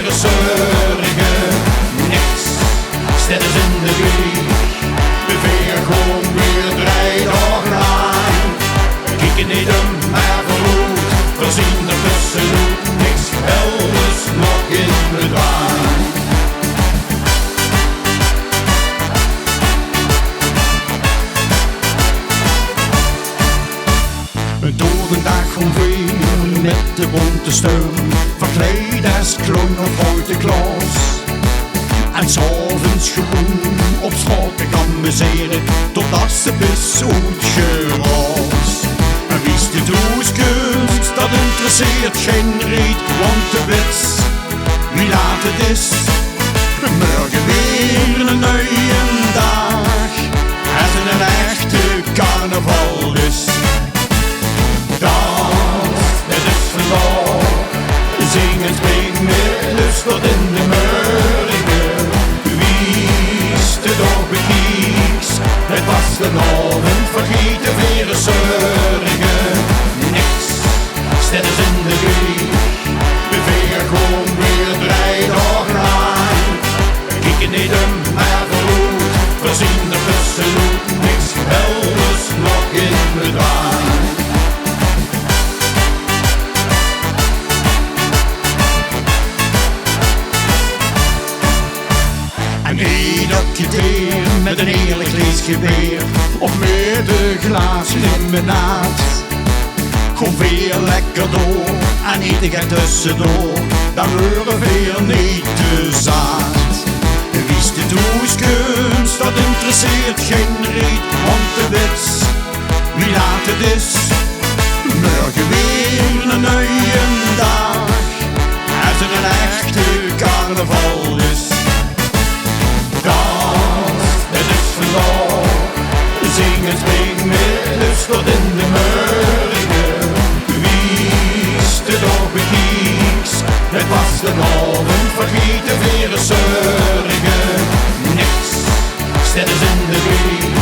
weer, zörrege. Niks, stelt is in de weeg. Veer, goon, weer, dreij, daog, laank. Kieke, neet, maar veuroet. Zien, detössenoet. Niks, elders nog in bedwaank. Door de dag gewoon weer met de bonte steun, verkleed als kloon of uit de klas. En 's avonds gewoon op straat te amuseren, totdat ze bis uitgeraas. En Wieste kunst, dat interesseert geen reet, want de wits, wie laat het is. Morgen weer een nieuwe dag, als het een echte carnaval is. Daans, het is vendaog, zing en spring met lust tot in de mörrege. Wieste, bekieks, het vastelaovend, vergete, weer, zörrege. Niks, steit in de weeg, Veer, goon, weer, dreij, daog, laank. Kieke, neet, maar veuroet, zien, detössenoet. Niks, elders nog in bedwaank. En ieder keer met een eerlijk leesgeweer, of met de glazen in mijn naad. Gewoon weer lekker door, en eten gaat tussendoor, dan horen weer niet te zaad. Wieste kunst, dat interesseert geen reet, want de wits, wie laat het is. Morgen weer een nieuwe dag, als er een echte carnaval is. Daans, het is vendaag, zing en spring met lust tot in de mörrege. Wieste, bekieks, het vastelaovend, vergete, weer, zörrege. Niks, stelt is in de weeg.